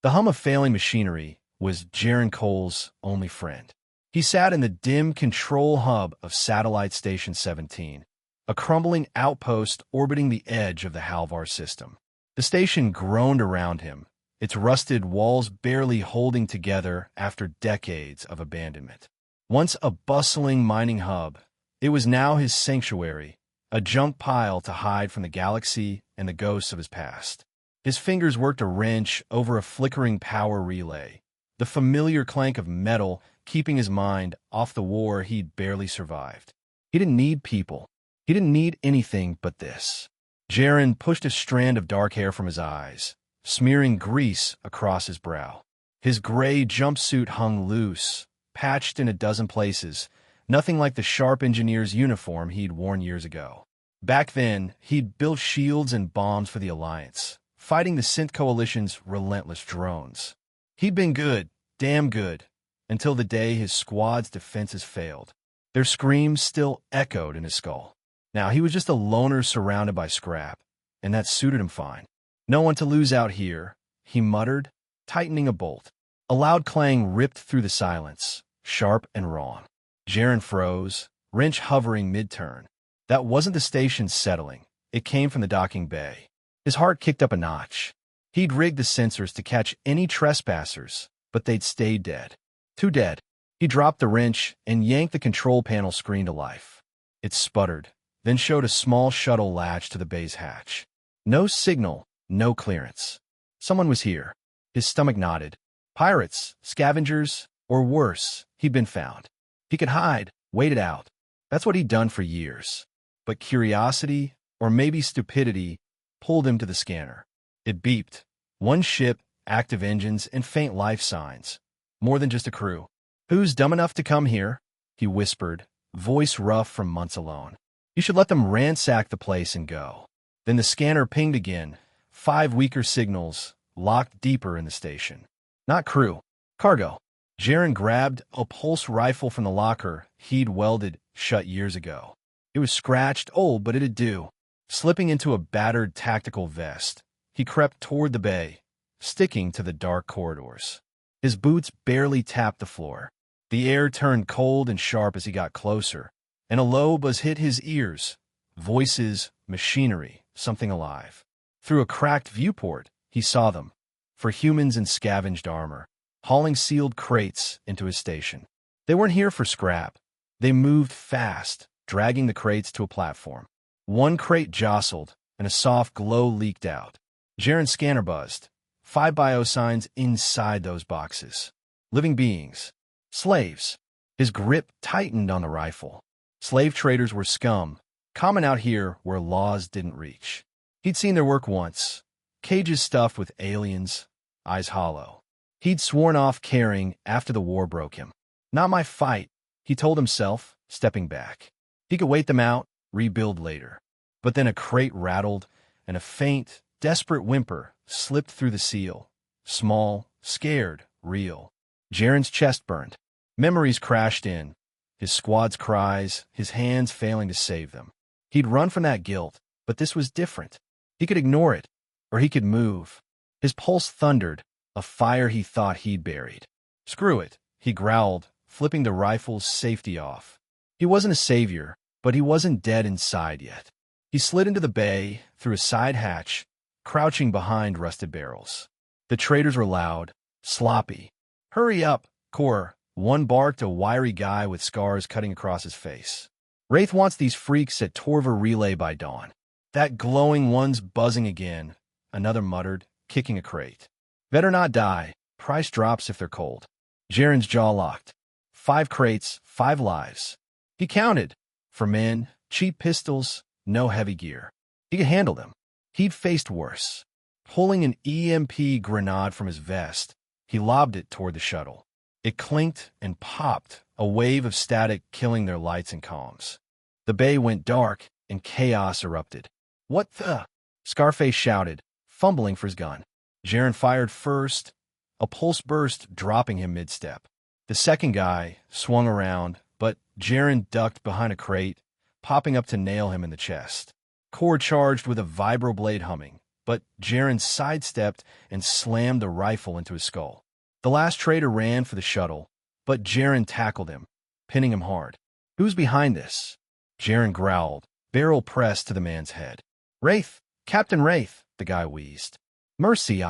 The hum of failing machinery was Jaren Cole's only friend. He sat in the dim control hub of Satellite Station 17, a crumbling outpost orbiting the edge of the Halvar system. The station groaned around him, its rusted walls barely holding together after decades of abandonment. Once a bustling mining hub, it was now his sanctuary, a junk pile to hide from the galaxy and the ghosts of his past. His fingers worked a wrench over a flickering power relay, the familiar clank of metal keeping his mind off the war he'd barely survived. He didn't need people. He didn't need anything but this. Jaren pushed a strand of dark hair from his eyes, smearing grease across his brow. His gray jumpsuit hung loose, patched in a dozen places, nothing like the sharp engineer's uniform he'd worn years ago. Back then, he'd built shields and bombs for the Alliance, fighting the Synth Coalition's relentless drones. He'd been good, damn good, until the day his squad's defenses failed. Their screams still echoed in his skull. Now he was just a loner surrounded by scrap, and that suited him fine. No one to lose out here, he muttered, tightening a bolt. A loud clang ripped through the silence, sharp and wrong. Jaren froze, wrench hovering mid-turn. That wasn't the station settling. It came from the docking bay. His heart kicked up a notch. He'd rigged the sensors to catch any trespassers, but they'd stayed dead. Too dead. He dropped the wrench and yanked the control panel screen to life. It sputtered, then showed a small shuttle latch to the bay's hatch. No signal, no clearance. Someone was here. His stomach knotted. Pirates, scavengers, or worse, he'd been found. He could hide, wait it out. That's what he'd done for years. But curiosity, or maybe stupidity, pulled him to the scanner. It beeped. One ship, active engines, and faint life signs. More than just a crew. Who's dumb enough to come here? He whispered, voice rough from months alone. You should let them ransack the place and go. Then the scanner pinged again, 5 weaker signals, locked deeper in the station. Not crew. Cargo. Jaren grabbed a pulse rifle from the locker he'd welded shut years ago. It was scratched, old, but it'd do. Slipping into a battered tactical vest, he crept toward the bay, sticking to the dark corridors. His boots barely tapped the floor. The air turned cold and sharp as he got closer, and a low buzz hit his ears. Voices, machinery, something alive. Through a cracked viewport, he saw them. For humans in scavenged armor, hauling sealed crates into his station. They weren't here for scrap. They moved fast, dragging the crates to a platform. One crate jostled, and a soft glow leaked out. Jaren's scanner buzzed. 5 biosigns inside those boxes. Living beings. Slaves. His grip tightened on the rifle. Slave traders were scum, common out here where laws didn't reach. He'd seen their work once. Cages stuffed with aliens, eyes hollow. He'd sworn off caring after the war broke him. Not my fight, he told himself, stepping back. He could wait them out, rebuild later. But then a crate rattled, and a faint, desperate whimper slipped through the seal. Small, scared, real. Jaren's chest burned. Memories crashed in. His squad's cries, his hands failing to save them. He'd run from that guilt, but this was different. He could ignore it, or he could move. His pulse thundered, a fire he thought he'd buried. Screw it, he growled, flipping the rifle's safety off. He wasn't a savior, but he wasn't dead inside yet. He slid into the bay, through a side hatch, crouching behind rusted barrels. The traders were loud, sloppy. Hurry up, Cor, one barked, a wiry guy with scars cutting across his face. Wraith wants these freaks at Tivra relay by dawn. That glowing one's buzzing again, another muttered, kicking a crate. Better not die. Price drops if they're cold. Jaren's jaw locked. 5 crates, 5 lives. He counted. For men, cheap pistols, no heavy gear. He could handle them. He'd faced worse. Pulling an EMP grenade from his vest, he lobbed it toward the shuttle. It clinked and popped, a wave of static killing their lights and comms. The bay went dark, and chaos erupted. What the? Scarface shouted, fumbling for his gun. Jaren fired first, a pulse burst dropping him mid-step. The second guy swung around, but Jaren ducked behind a crate, popping up to nail him in the chest. Core charged with a vibroblade humming, but Jaren sidestepped and slammed the rifle into his skull. The last traitor ran for the shuttle, but Jaren tackled him, pinning him hard. "Who's behind this?" Jaren growled, barrel pressed to the man's head. "Wraith! Captain Wraith!" the guy wheezed. "Mercy,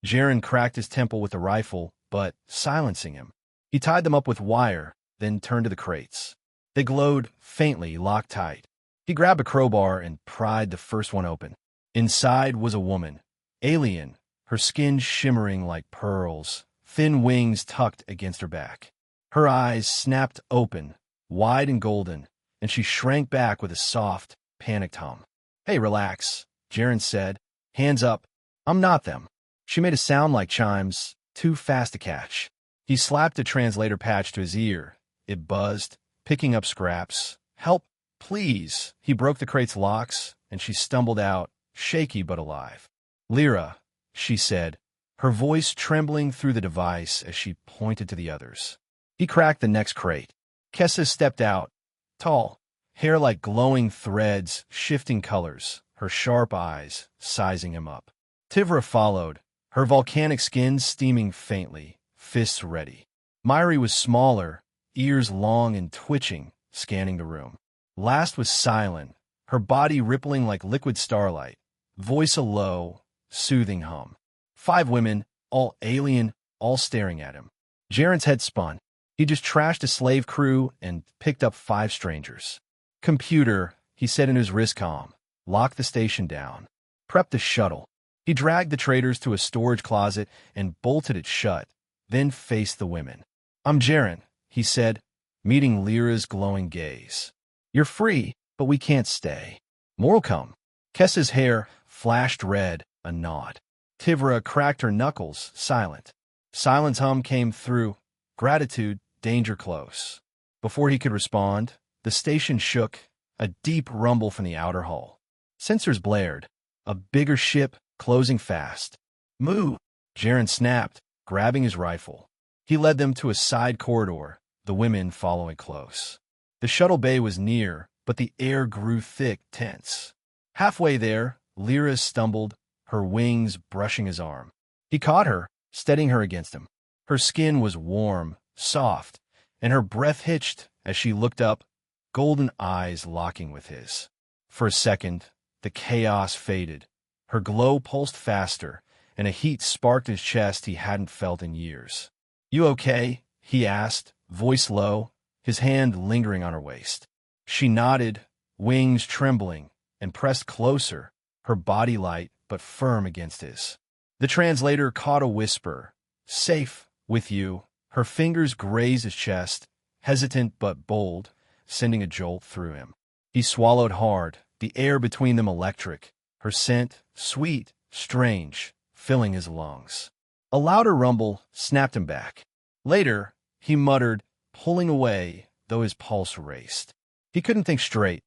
Jaren cracked his temple with the rifle, but silencing him. He tied them up with wire, then turned to the crates. They glowed faintly, locked tight. He grabbed a crowbar and pried the first one open. Inside was a woman, alien, her skin shimmering like pearls, thin wings tucked against her back. Her eyes snapped open, wide and golden, and she shrank back with a soft, panicked hum. "Hey, relax," Jaren said. "Hands up. I'm not them." She made a sound like chimes, too fast to catch. He slapped a translator patch to his ear. It buzzed, picking up scraps. "Help, please." He broke the crate's locks, and she stumbled out, shaky but alive. "Lira," she said, her voice trembling through the device as she pointed to the others. He cracked the next crate. Kessa stepped out, tall, hair like glowing threads, shifting colors, her sharp eyes sizing him up. Tivra followed, her volcanic skin steaming faintly, fists ready. Mirae was smaller, ears long and twitching, scanning the room. Last was Sylen, her body rippling like liquid starlight, voice a low, soothing hum. 5 women, all alien, all staring at him. Jaren's head spun. He just trashed a slave crew and picked up 5 strangers. "Computer," he said in his wrist comm. "Lock the station down. Prep the shuttle." He dragged the traitors to a storage closet and bolted it shut, then faced the women. "I'm Jaren," he said, meeting Lira's glowing gaze. "You're free, but we can't stay. More'll come." Kessa's hair flashed red, a nod. Tivra cracked her knuckles, silent. Sylen's hum came through. Gratitude, danger close. Before he could respond, the station shook, a deep rumble from the outer hull. Sensors blared. A bigger ship, closing fast. "Move!" Jaren snapped, grabbing his rifle. He led them to a side corridor, the women following close. The shuttle bay was near, but the air grew thick, tense. Halfway there, Lira stumbled, her wings brushing his arm. He caught her, steadying her against him. Her skin was warm, soft, and her breath hitched as she looked up, golden eyes locking with his. For a second, the chaos faded. Her glow pulsed faster, and a heat sparked his chest he hadn't felt in years. "You okay?" he asked, voice low, his hand lingering on her waist. She nodded, wings trembling, and pressed closer, her body light but firm against his. The translator caught a whisper. "Safe with you." Her fingers grazed his chest, hesitant but bold, sending a jolt through him. He swallowed hard, the air between them electric, her scent sweet, strange, filling his lungs. A louder rumble snapped him back. Later, he muttered, pulling away, though his pulse raced. He couldn't think straight.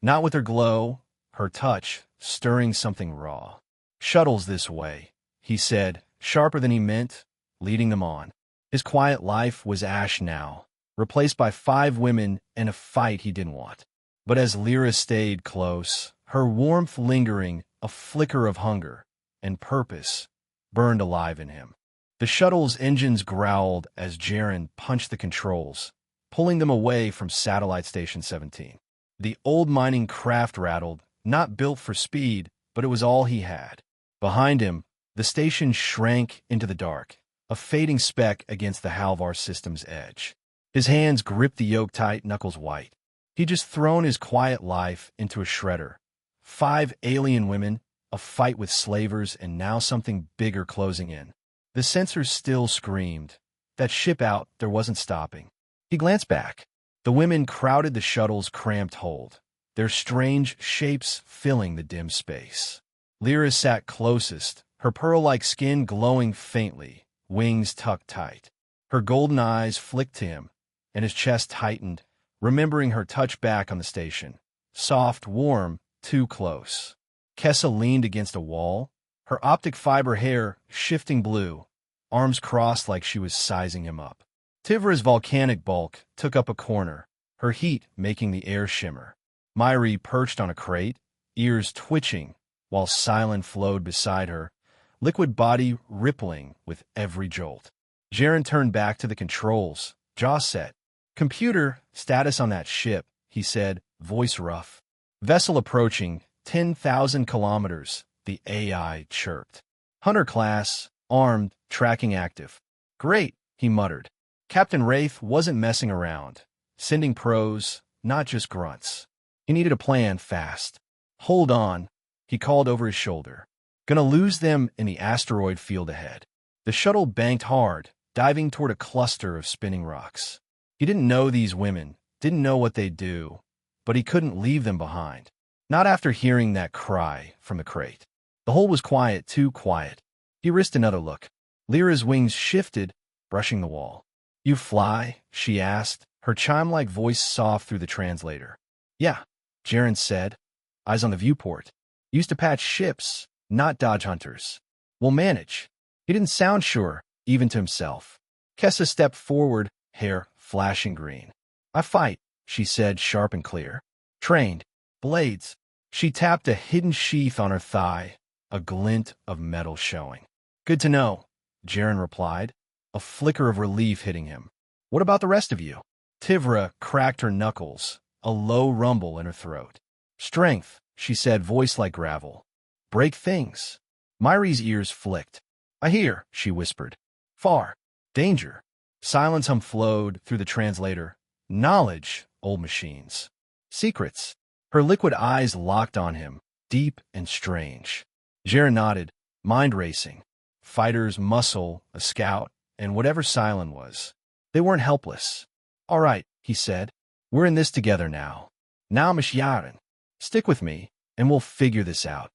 Not with her glow, her touch, stirring something raw. "Shuttles this way," he said, sharper than he meant, leading them on. His quiet life was ash now, replaced by 5 women and a fight he didn't want. But as Lira stayed close, her warmth lingering, a flicker of hunger and purpose burned alive in him. The shuttle's engines growled as Jaren punched the controls, pulling them away from Satellite Station 17. The old mining craft rattled, not built for speed, but it was all he had. Behind him, the station shrank into the dark, a fading speck against the Halvar system's edge. His hands gripped the yoke tight, knuckles white. He'd just thrown his quiet life into a shredder. 5 alien women, a fight with slavers, and now something bigger closing in. The sensors still screamed. That ship out, there wasn't stopping. He glanced back. The women crowded the shuttle's cramped hold, their strange shapes filling the dim space. Lira sat closest, her pearl-like skin glowing faintly, wings tucked tight. Her golden eyes flicked to him, and his chest tightened, remembering her touch back on the station. Soft, warm, too close. Kessa leaned against a wall, her optic fiber hair shifting blue, arms crossed like she was sizing him up. Tivra's volcanic bulk took up a corner, her heat making the air shimmer. Mirae perched on a crate, ears twitching, while Sylen flowed beside her, liquid body rippling with every jolt. Jaren turned back to the controls, jaw set. "Computer, status on that ship," he said, voice rough. "Vessel approaching, 10,000 kilometers," the AI chirped. "Hunter class, armed, tracking active." "Great," he muttered. Captain Wraith wasn't messing around, sending pros, not just grunts. He needed a plan fast. "Hold on," he called over his shoulder. "Gonna lose them in the asteroid field ahead." The shuttle banked hard, diving toward a cluster of spinning rocks. He didn't know these women, didn't know what they'd do, but he couldn't leave them behind. Not after hearing that cry from the crate. The hole was quiet, too quiet. He risked another look. Lira's wings shifted, brushing the wall. "You fly?" she asked, her chime-like voice soft through the translator. "Yeah," Jaren said, eyes on the viewport. "Used to patch ships, not dodge hunters. We'll manage." He didn't sound sure, even to himself. Kessa stepped forward, hair flashing green. "I fight," she said, sharp and clear. "Trained. Blades." She tapped a hidden sheath on her thigh, a glint of metal showing. "Good to know," Jaren replied, a flicker of relief hitting him. "What about the rest of you?" Tivra cracked her knuckles, a low rumble in her throat. "Strength," she said, voice like gravel. "Break things." Mirae's ears flicked. "I hear," she whispered. "Far. Danger." Silence hum flowed through the translator. "Knowledge, old machines. Secrets." Her liquid eyes locked on him, deep and strange. Jaren nodded, mind racing. Fighter's muscle, a scout, and whatever Sylen was. They weren't helpless. "All right," he said. "We're in this together now. Now, Miss Jaren. Stick with me, and we'll figure this out."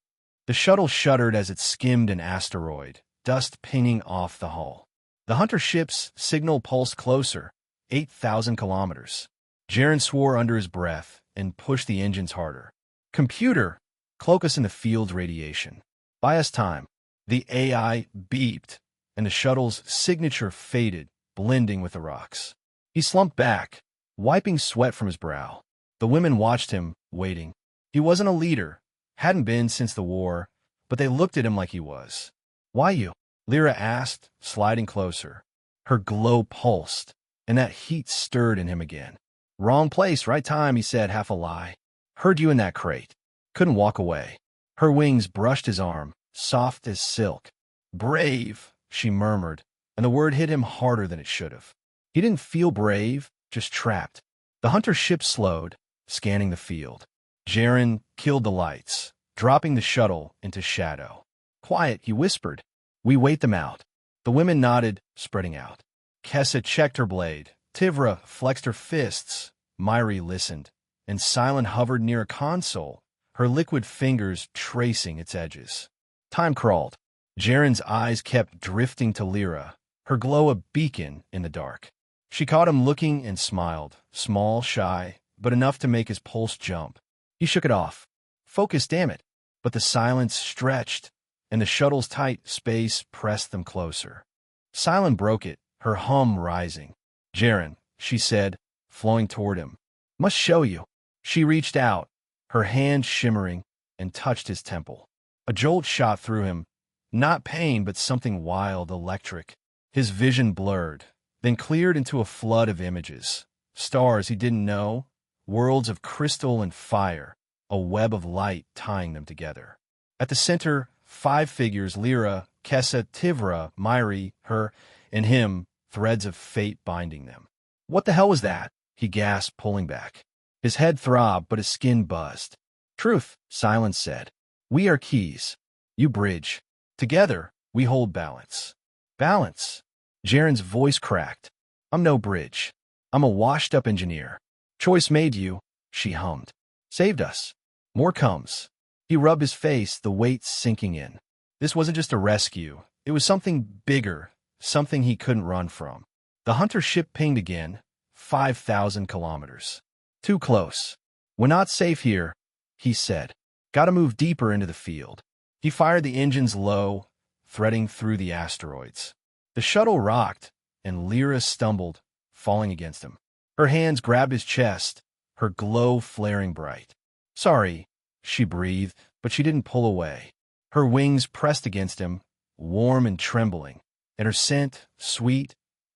The shuttle shuddered as it skimmed an asteroid, dust pinging off the hull. The hunter ship's signal pulsed closer, 8,000 kilometers. Jaren swore under his breath and pushed the engines harder. "Computer, cloak us in the field's radiation. Buy us time." The AI beeped, and the shuttle's signature faded, blending with the rocks. He slumped back, wiping sweat from his brow. The women watched him, waiting. He wasn't a leader, hadn't been since the war, but they looked at him like he was. "Why you?" Lira asked, sliding closer. Her glow pulsed, and that heat stirred in him again. "Wrong place, right time," he said, half a lie. "Heard you in that crate." Couldn't walk away. Her wings brushed his arm, soft as silk. "Brave," she murmured, and the word hit him harder than it should have. He didn't feel brave, just trapped. The hunter ship slowed, scanning the field. Jaren killed the lights, dropping the shuttle into shadow. "Quiet," he whispered. "We wait them out." The women nodded, spreading out. Kessa checked her blade. Tivra flexed her fists. Mirae listened, and Sylen hovered near a console, her liquid fingers tracing its edges. Time crawled. Jaren's eyes kept drifting to Lira, her glow a beacon in the dark. She caught him looking and smiled, small, shy, but enough to make his pulse jump. He shook it off. "Focus, damn it." But the silence stretched, and the shuttle's tight space pressed them closer. Sylen broke it, her hum rising. "Jaren," she said, flowing toward him. "Must show you." She reached out, her hand shimmering, and touched his temple. A jolt shot through him, not pain but something wild, electric. His vision blurred, then cleared into a flood of images. Stars he didn't know, worlds of crystal and fire, a web of light tying them together. At the center, 5 figures: Lira, Kessa, Tivra, Mirae, her, and him, threads of fate binding them. "What the hell was that?" he gasped, pulling back. His head throbbed, but his skin buzzed. "Truth," Sylen said. "We are keys. You bridge. Together, we hold balance." "Balance?" Jaren's voice cracked. "I'm no bridge. I'm a washed-up engineer. Choice made you," she hummed. "Saved us. More comes." He rubbed his face, the weight sinking in. This wasn't just a rescue. It was something bigger, something he couldn't run from. The hunter ship pinged again, 5,000 kilometers. "Too close. We're not safe here," he said. "Gotta move deeper into the field." He fired the engines low, threading through the asteroids. The shuttle rocked, and Lira stumbled, falling against him. Her hands grabbed his chest, her glow flaring bright. "Sorry," she breathed, but she didn't pull away. Her wings pressed against him, warm and trembling, and her scent, sweet,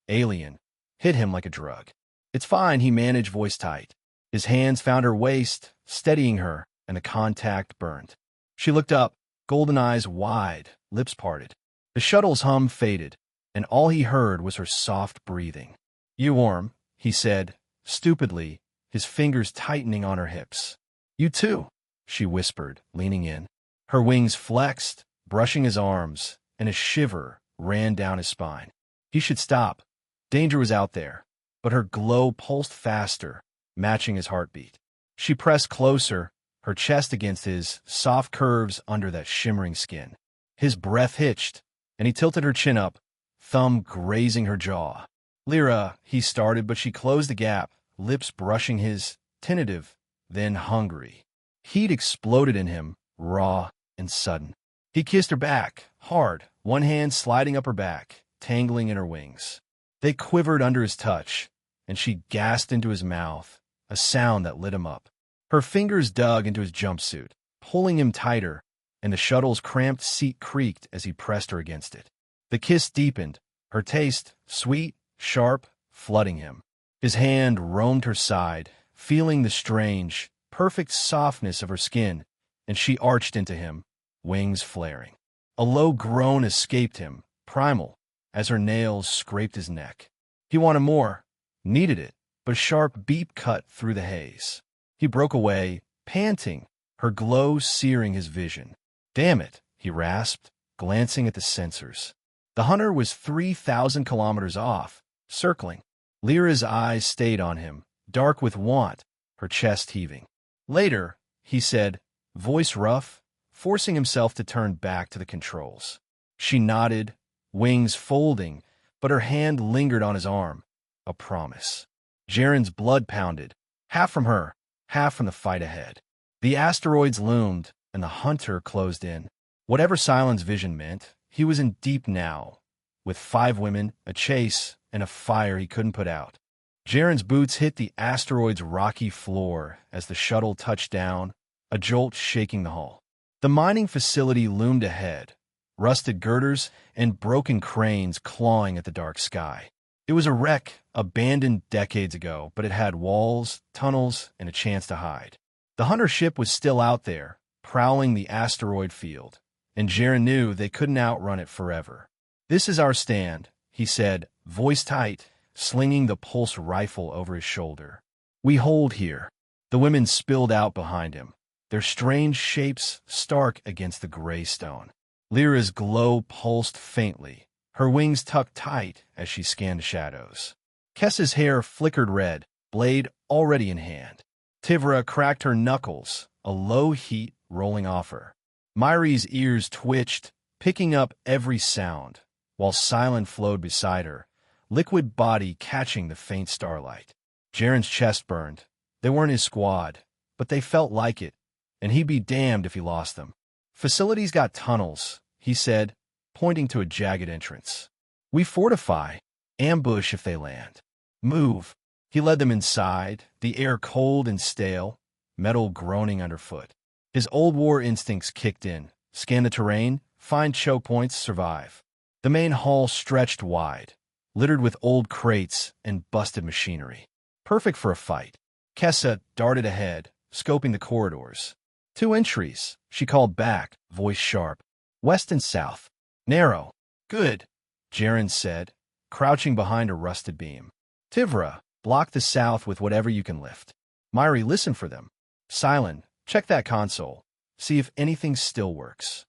alien, hit him like a drug. "It's fine," he managed, voice tight. His hands found her waist, steadying her, and the contact burned. She looked up, golden eyes wide, lips parted. The shuttle's hum faded, and all he heard was her soft breathing. "You warm," he said, stupidly, his fingers tightening on her hips. "You too," she whispered, leaning in. Her wings flexed, brushing his arms, and a shiver ran down his spine. He should stop. Danger was out there, but her glow pulsed faster, matching his heartbeat. She pressed closer, her chest against his, soft curves under that shimmering skin. His breath hitched, and he tilted her chin up, thumb grazing her jaw. "Lira," he started, but she closed the gap, lips brushing his, tentative, then hungry. Heat exploded in him, raw and sudden. He kissed her back, hard, one hand sliding up her back, tangling in her wings. They quivered under his touch, and she gasped into his mouth, a sound that lit him up. Her fingers dug into his jumpsuit, pulling him tighter, and the shuttle's cramped seat creaked as he pressed her against it. The kiss deepened, her taste, sweet, sharp, flooding him. His hand roamed her side, feeling the strange, perfect softness of her skin, and she arched into him, wings flaring. A low groan escaped him, primal, as her nails scraped his neck. He wanted more, needed it, but a sharp beep cut through the haze. He broke away, panting, her glow searing his vision. "Damn it," he rasped, glancing at the sensors. The hunter was 3,000 kilometers off, circling. Lyra's eyes stayed on him, dark with want, her chest heaving. "Later," he said, voice rough, forcing himself to turn back to the controls. She nodded, wings folding, but her hand lingered on his arm, a promise. Jaren's blood pounded, half from her, half from the fight ahead. The asteroids loomed, and the hunter closed in. Whatever Sylen's vision meant, he was in deep now, with 5 women, a chase, and a fire he couldn't put out. Jaren's boots hit the asteroid's rocky floor as the shuttle touched down, a jolt shaking the hull. The mining facility loomed ahead, rusted girders and broken cranes clawing at the dark sky. It was a wreck, abandoned decades ago, but it had walls, tunnels, and a chance to hide. The hunter ship was still out there, prowling the asteroid field, and Jaren knew they couldn't outrun it forever. "This is our stand," he said, voice tight, slinging the pulse rifle over his shoulder. "We hold here." The women spilled out behind him, their strange shapes stark against the gray stone. Lyra's glow pulsed faintly, her wings tucked tight as she scanned the shadows. Kessa's hair flickered red, blade already in hand. Tivra cracked her knuckles, a low heat rolling off her. Mirae's ears twitched, picking up every sound, while Sylen flowed beside her, liquid body catching the faint starlight. Jaren's chest burned. They weren't his squad, but they felt like it, and he'd be damned if he lost them. "Facility's got tunnels," he said, pointing to a jagged entrance. "We fortify, ambush if they land. Move." He led them inside, the air cold and stale, metal groaning underfoot. His old war instincts kicked in. Scan the terrain, find choke points, survive. The main hall stretched wide, littered with old crates and busted machinery. Perfect for a fight. Kessa darted ahead, scoping the corridors. 2 entries, she called back, voice sharp. "West and south. Narrow." "Good," Jaren said, crouching behind a rusted beam. "Tivra, block the south with whatever you can lift. Mirae, listen for them. Sylen, check that console. See if anything still works."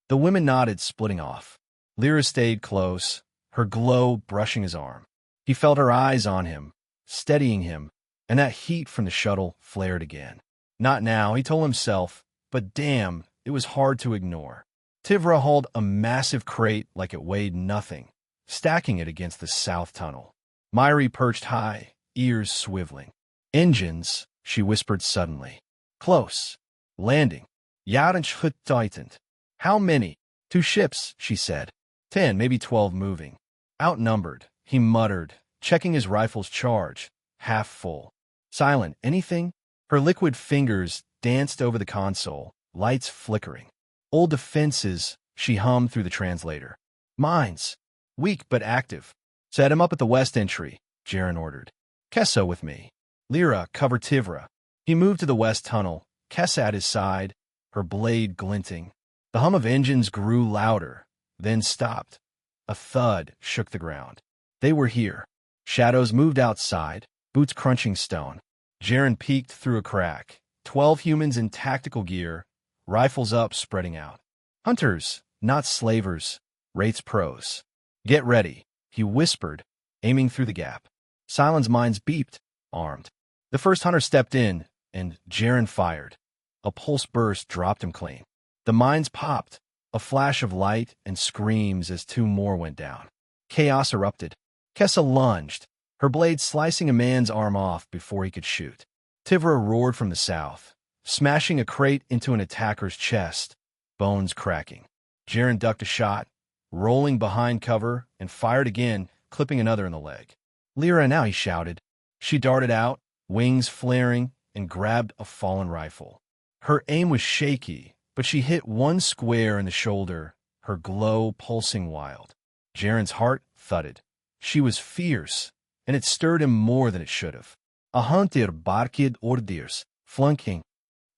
The women nodded, splitting off. Lira stayed close, her glow brushing his arm. He felt her eyes on him, steadying him, and that heat from the shuttle flared again. Not now, he told himself, but damn, it was hard to ignore. Tivra hauled a massive crate like it weighed nothing, stacking it against the south tunnel. Mirae perched high, ears swiveling. "Engines," she whispered suddenly. "Close. Landing. Jarenschutteitend." "How many?" "2 ships," she said. 10, maybe 12 moving. "Outnumbered," he muttered, checking his rifle's charge, half full. "Sylen, anything?" Her liquid fingers danced over the console, lights flickering. Old defenses, she hummed through the translator. Mines. Weak but active. Set him up at the west entry, Jaren ordered. Kessa with me. Lira, cover Tivra. He moved to the west tunnel, Kessa at his side, her blade glinting. The hum of engines grew louder, then stopped. A thud shook the ground. They were here. Shadows moved outside, boots crunching stone. Jaren peeked through a crack. 12 humans in tactical gear, rifles up, spreading out. Hunters, not slavers. Wraith's pros. Get ready, he whispered, aiming through the gap. Sylen's mines beeped, armed. The first hunter stepped in, and Jaren fired. A pulse burst dropped him clean. The mines popped, a flash of light and screams as 2 more went down. Chaos erupted. Kessa lunged, her blade slicing a man's arm off before he could shoot. Tivra roared from the south, smashing a crate into an attacker's chest, bones cracking. Jaren ducked a shot, rolling behind cover, and fired again, clipping another in the leg. Lira now, he shouted. She darted out, wings flaring, and grabbed a fallen rifle. Her aim was shaky, but she hit one square in the shoulder, her glow pulsing wild. Jaren's heart thudded. She was fierce, and it stirred him more than it should have. A hunter barked orders, flunking.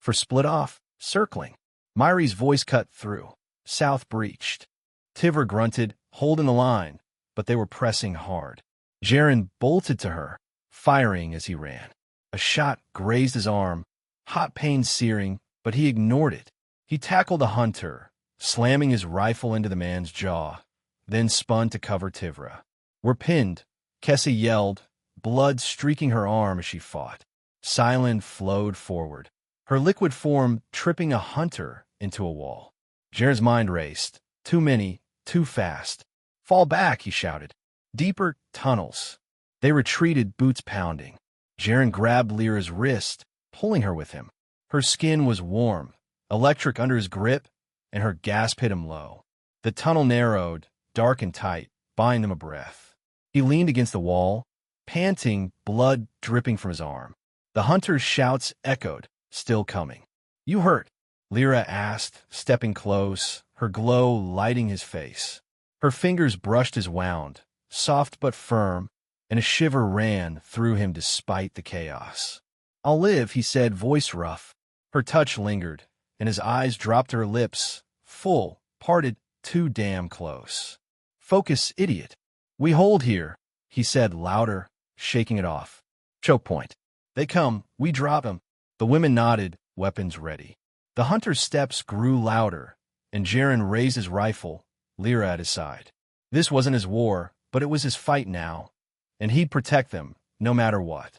For split off, circling. Mirae's voice cut through. South breached. Tivra grunted, holding the line, but they were pressing hard. Jaren bolted to her, firing as he ran. A shot grazed his arm, hot pain searing, but he ignored it. He tackled a hunter, slamming his rifle into the man's jaw, then spun to cover Tivra. We're pinned, Kessa yelled, blood streaking her arm as she fought. Sylen flowed forward, her liquid form tripping a hunter into a wall. Jaren's mind raced. Too many, too fast. Fall back, he shouted. Deeper tunnels. They retreated, boots pounding. Jaren grabbed Lira's wrist, pulling her with him. Her skin was warm, electric under his grip, and her gasp hit him low. The tunnel narrowed, dark and tight, buying them a breath. He leaned against the wall, panting, blood dripping from his arm. The hunter's shouts echoed, still coming. You hurt? Lira asked, stepping close, her glow lighting his face. Her fingers brushed his wound, soft but firm, and a shiver ran through him despite the chaos. I'll live, he said, voice rough. Her touch lingered, and his eyes dropped to her lips, full, parted, too damn close. Focus, idiot. We hold here, he said louder, shaking it off. Choke point. They come, we drop 'em. The women nodded, weapons ready. The hunter's steps grew louder, and Jaren raised his rifle, Lira at his side. This wasn't his war, but it was his fight now, and he'd protect them, no matter what.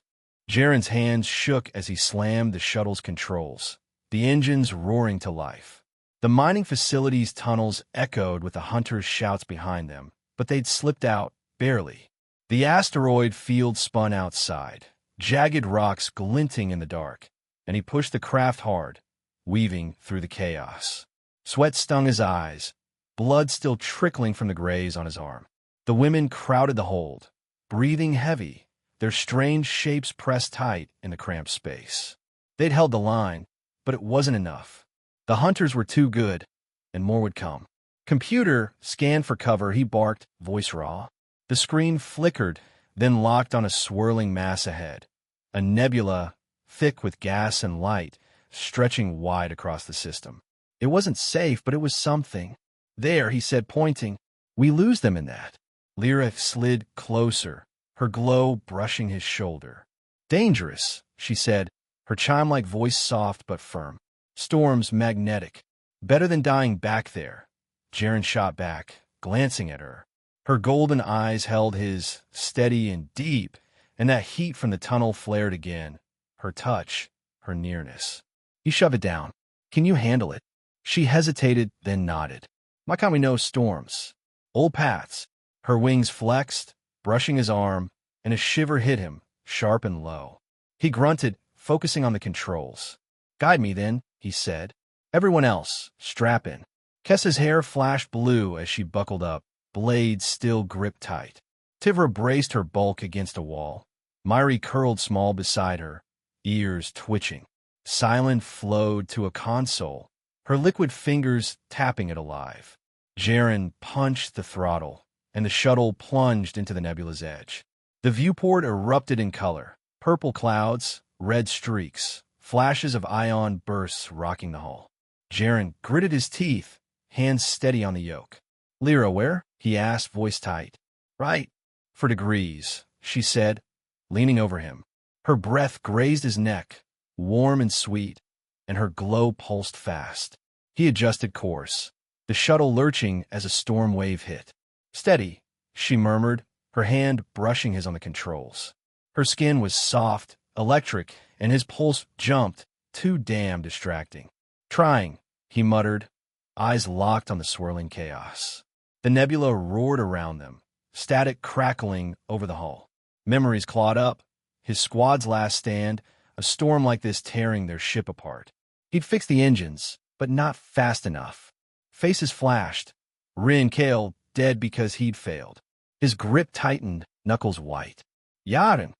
Jaren's hands shook as he slammed the shuttle's controls, the engines roaring to life. The mining facility's tunnels echoed with the hunter's shouts behind them, but they'd slipped out, barely. The asteroid field spun outside, jagged rocks glinting in the dark, and he pushed the craft hard, weaving through the chaos. Sweat stung his eyes, blood still trickling from the graze on his arm. The women crowded the hold, breathing heavy, their strange shapes pressed tight in the cramped space. They'd held the line, but it wasn't enough. The hunters were too good, and more would come. Computer, scan for cover, he barked, voice raw. The screen flickered, then locked on a swirling mass ahead. A nebula, thick with gas and light, stretching wide across the system. It wasn't safe, but it was something. There, he said, pointing. We lose them in that. Lira slid closer, her glow brushing his shoulder. Dangerous, she said, her chime-like voice soft but firm. Storm's magnetic. Better than dying back there. Jaren shot back, glancing at her. Her golden eyes held his, steady and deep, and that heat from the tunnel flared again. Her touch, her nearness. He shoved it down. Can you handle it? She hesitated, then nodded. Why can't we know storms? Old paths. Her wings flexed, brushing his arm, and a shiver hit him, sharp and low. He grunted, focusing on the controls. Guide me, then, he said. Everyone else, strap in. Kessa's hair flashed blue as she buckled up, blades still gripped tight. Tivra braced her bulk against a wall. Mirae curled small beside her, ears twitching. Sylen flowed to a console, her liquid fingers tapping it alive. Jaren punched the throttle, and the shuttle plunged into the nebula's edge. The viewport erupted in color, purple clouds, red streaks, flashes of ion bursts rocking the hull. Jaren gritted his teeth, hands steady on the yoke. "Lira, where?" he asked, voice tight. "Right. For degrees," she said, leaning over him. Her breath grazed his neck, warm and sweet, and her glow pulsed fast. He adjusted course, the shuttle lurching as a storm wave hit. "Steady," she murmured, her hand brushing his on the controls. Her skin was soft, electric, and his pulse jumped, too damn distracting. "Trying," he muttered, eyes locked on the swirling chaos. The nebula roared around them, static crackling over the hull. Memories clawed up, his squad's last stand, a storm like this tearing their ship apart. He'd fixed the engines, but not fast enough. Faces flashed. Jaren Cole dead because he'd failed. His grip tightened, knuckles white. "Jaren!"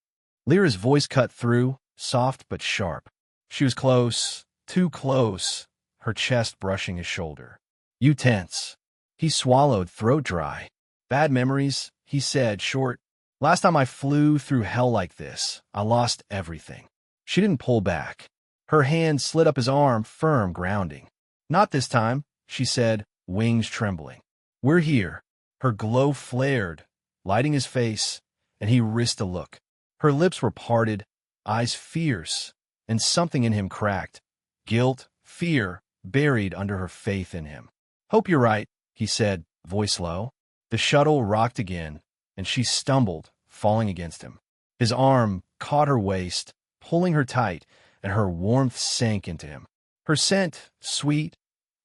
Lira's voice cut through, soft but sharp. She was close, too close, her chest brushing his shoulder. "You tense." He swallowed, throat dry. "Bad memories," he said, short. "Last time I flew through hell like this, I lost everything." She didn't pull back. Her hand slid up his arm, firm, grounding. "Not this time," she said, wings trembling. "We're here." Her glow flared, lighting his face, and he risked a look. Her lips were parted, eyes fierce, and something in him cracked. Guilt, fear, buried under her faith in him. "Hope you're right," he said, voice low. The shuttle rocked again, and she stumbled, falling against him. His arm caught her waist, pulling her tight, and her warmth sank into him. Her scent, sweet,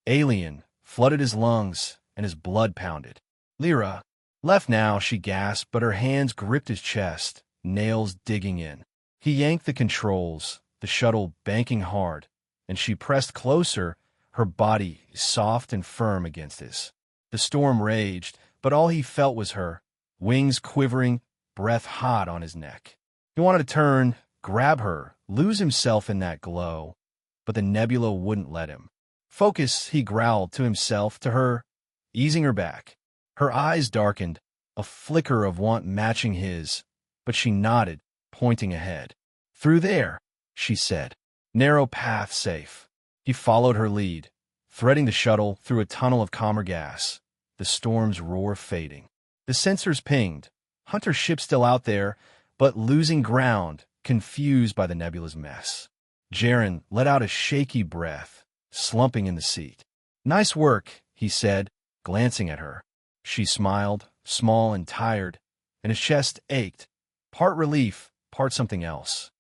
alien, flooded his lungs, and his blood pounded. "Lira." "Left now," she gasped, but her hands gripped his chest, nails digging in. He yanked the controls, the shuttle banking hard, and she pressed closer, her body soft and firm against his. The storm raged, but all he felt was her, wings quivering, breath hot on his neck. He wanted to turn, grab her, lose himself in that glow, but the nebula wouldn't let him. "Focus," he growled to himself, to her, easing her back. Her eyes darkened, a flicker of want matching his, but she nodded, pointing ahead. "Through there," she said. "Narrow path safe." He followed her lead, threading the shuttle through a tunnel of calmer gas, the storm's roar fading. The sensors pinged, Hunter's ship still out there, but losing ground, confused by the nebula's mess. Jaren let out a shaky breath, slumping in the seat. "Nice work," he said, glancing at her. She smiled, small and tired, and his chest ached, part relief, part something else.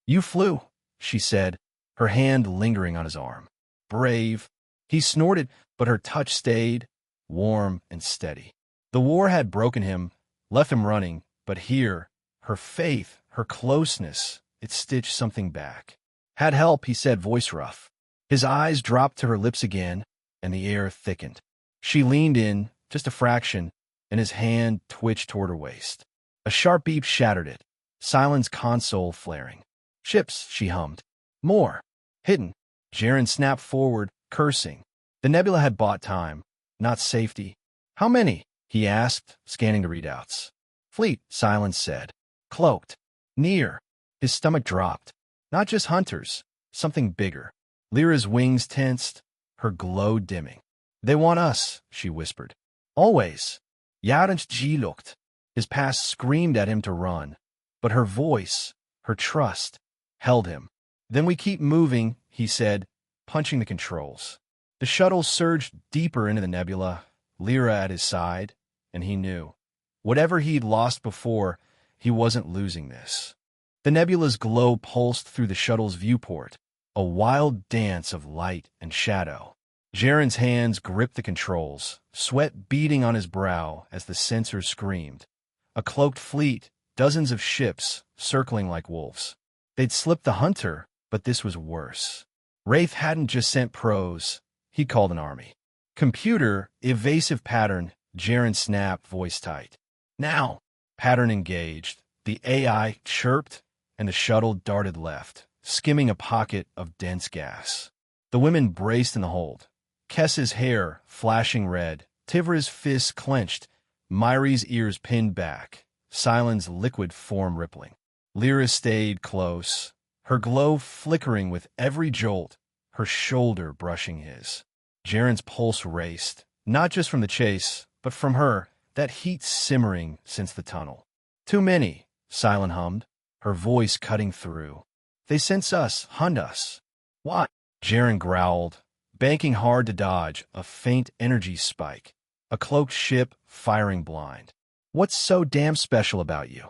"You flew," she said, her hand lingering on his arm. "Brave." He snorted, but her touch stayed, warm and steady. The war had broken him, left him running, but here, her faith, her closeness, it stitched something back. "Had help," he said, voice rough. His eyes dropped to her lips again, and the air thickened. She leaned in, just a fraction, and his hand twitched toward her waist. A sharp beep shattered it, Sylen's console flaring. "Ships," she hummed. "More." "Hidden." Jaren snapped forward, cursing. The nebula had bought time, not safety. "How many?" he asked, scanning the readouts. "Fleet," Sylen said. "Cloaked." "Near." His stomach dropped. Not just hunters, something bigger. Lira's wings tensed, her glow dimming. "They want us," she whispered. "Always." Jaren's G looked. His past screamed at him to run, but her voice, her trust, held him. "Then we keep moving," he said, punching the controls. The shuttle surged deeper into the nebula, Lira at his side, and he knew. Whatever he'd lost before, he wasn't losing this. The nebula's glow pulsed through the shuttle's viewport, a wild dance of light and shadow. Jaren's hands gripped the controls, sweat beading on his brow as the sensors screamed. A cloaked fleet, dozens of ships, circling like wolves. They'd slipped the Hunter, but this was worse. Wraith hadn't just sent pros, he called an army. "Computer, evasive pattern," Jaren snapped, voice tight. "Now." Pattern engaged. The AI chirped, and the shuttle darted left, skimming a pocket of dense gas. The women braced in the hold, Kessa's hair flashing red, Tivra's fists clenched, Mirae's ears pinned back, Sylen's liquid form rippling. Lira stayed close, her glow flickering with every jolt, her shoulder brushing his. Jaren's pulse raced, not just from the chase, but from her, that heat simmering since the tunnel. Too many, Sylen hummed, her voice cutting through. They sense us, hunt us. What? Jaren growled, banking hard to dodge a faint energy spike, a cloaked ship firing blind. What's so damn special about you?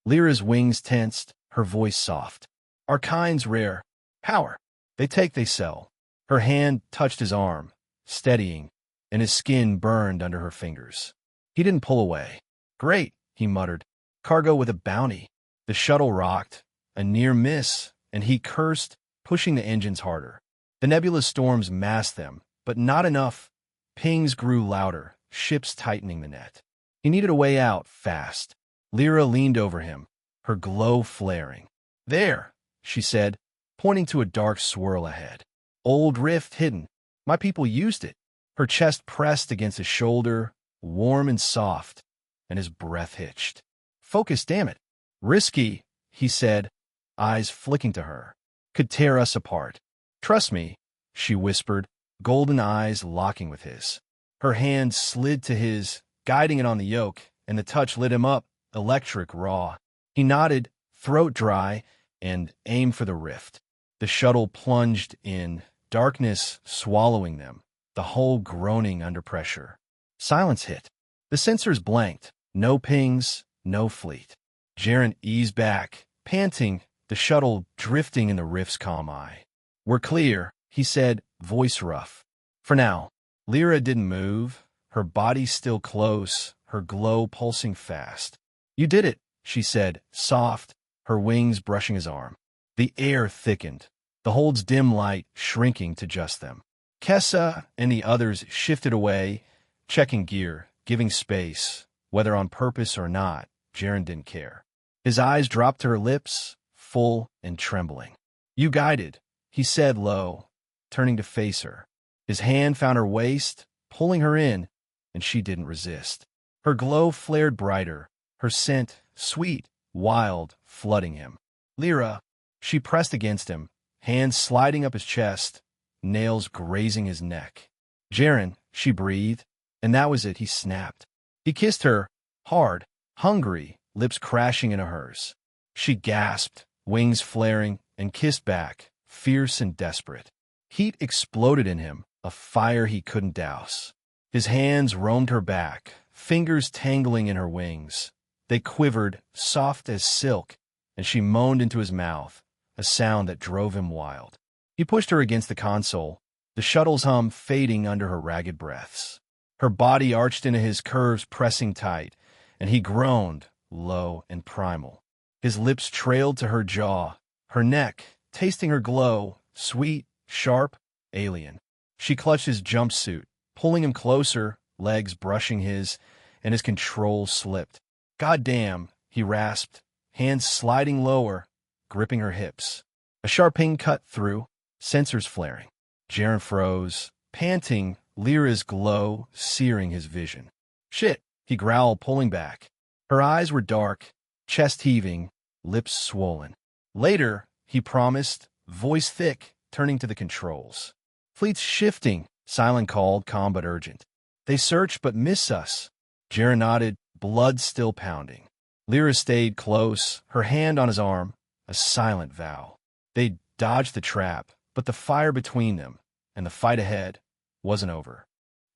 Lyra's wings tensed, her voice soft. Our kind's rare. Power. They take, they sell. Her hand touched his arm, steadying, and his skin burned under her fingers. He didn't pull away. Great, he muttered. Cargo with a bounty. The shuttle rocked, a near miss, and he cursed, pushing the engines harder. The nebulous storms masked them, but not enough. Pings grew louder, ships tightening the net. He needed a way out, fast. Lira leaned over him, her glow flaring. There, she said, pointing to a dark swirl ahead. Old rift hidden. My people used it. Her chest pressed against his shoulder, warm and soft, and his breath hitched. Focus, damn it. Risky, he said, eyes flicking to her. Could tear us apart. Trust me, she whispered, golden eyes locking with his. Her hand slid to his, guiding it on the yoke, and the touch lit him up, electric raw. He nodded, throat dry, and aimed for the rift. The shuttle plunged in, darkness swallowing them, the hull groaning under pressure. Silence hit. The sensors blanked. No pings, no fleet. Jaren eased back, panting, the shuttle drifting in the rift's calm eye. We're clear, he said, voice rough. For now. Lira didn't move, her body still close, her glow pulsing fast. You did it, she said, soft, her wings brushing his arm. The air thickened, the hold's dim light shrinking to just them. Kessa and the others shifted away, checking gear, giving space, whether on purpose or not. Jaren didn't care. His eyes dropped to her lips, full and trembling. You guided, he said low, turning to face her. His hand found her waist, pulling her in, and she didn't resist. Her glow flared brighter, her scent, sweet, wild, flooding him. Lira, she pressed against him, hands sliding up his chest, nails grazing his neck. Jaren, she breathed, and that was it, he snapped. He kissed her, hard, hungry, lips crashing into hers. She gasped, wings flaring, and kissed back, fierce and desperate. Heat exploded in him, a fire he couldn't douse. His hands roamed her back, fingers tangling in her wings. They quivered, soft as silk, and she moaned into his mouth, a sound that drove him wild. He pushed her against the console, the shuttle's hum fading under her ragged breaths. Her body arched into his curves pressing tight, and he groaned, low and primal. His lips trailed to her jaw, her neck, tasting her glow, sweet, sharp, alien. She clutched his jumpsuit, pulling him closer, legs brushing his, and his control slipped. Goddamn, he rasped, hands sliding lower, gripping her hips. A sharp ping cut through, sensors flaring. Jaren froze, panting, Lyra's glow searing his vision. Shit, he growled, pulling back. Her eyes were dark, chest heaving, lips swollen. Later, he promised, voice thick, turning to the controls. Fleet's shifting, Sylen called, calm but urgent. They search but miss us. Jaren nodded, blood still pounding. Lira stayed close, her hand on his arm, a silent vow. They dodged the trap, but the fire between them, and the fight ahead, wasn't over.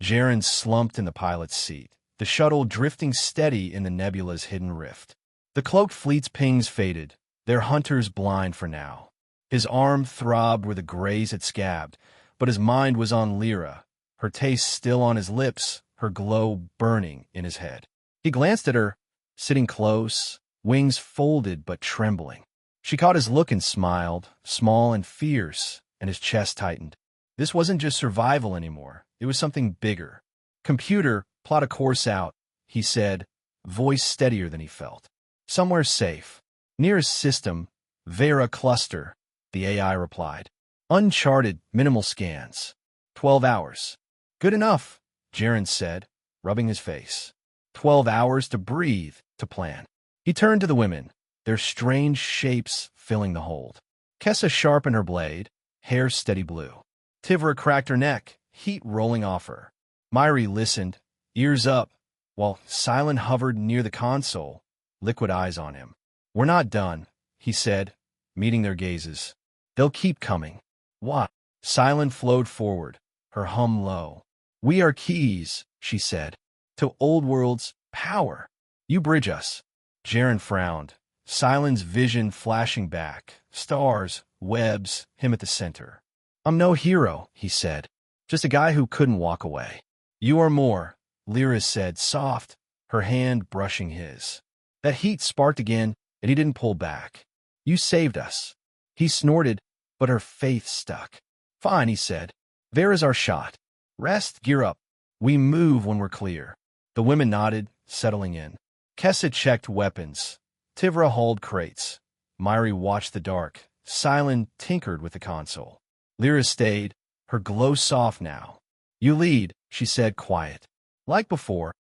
Jaren slumped in the pilot's seat, the shuttle drifting steady in the nebula's hidden rift. The cloaked fleet's pings faded, their hunters blind for now. His arm throbbed where the graze had scabbed, but his mind was on Lira, her taste still on his lips, her glow burning in his head. He glanced at her, sitting close, wings folded but trembling. She caught his look and smiled, small and fierce, and his chest tightened. This wasn't just survival anymore. It was something bigger. Computer, plot a course out, he said, voice steadier than he felt. Somewhere safe. Near a system, Vera cluster, the AI replied. Uncharted, minimal scans. 12 hours. Good enough, Jaren said, rubbing his face. 12 hours to breathe, to plan. He turned to the women, their strange shapes filling the hold. Kessa sharpened her blade, hair steady blue. Tivra cracked her neck, heat rolling off her. Mirae listened, ears up, while Sylen hovered near the console, liquid eyes on him. We're not done, he said, meeting their gazes. They'll keep coming. Why? Sylen flowed forward, her hum low. We are keys, she said, to old world's power. You bridge us. Jaren frowned, Sylen's vision flashing back, stars, webs, him at the center. I'm no hero, he said, just a guy who couldn't walk away. You are more, Lira said, soft, her hand brushing his. That heat sparked again, and he didn't pull back. You saved us. He snorted, but her faith stuck. Fine, he said. There is our shot. Rest, gear up. We move when we're clear. The women nodded, settling in. Kessa checked weapons. Tivra hauled crates. Mirae watched the dark. Sylen tinkered with the console. Lira stayed, her glow soft now. You lead, she said, quiet. Like before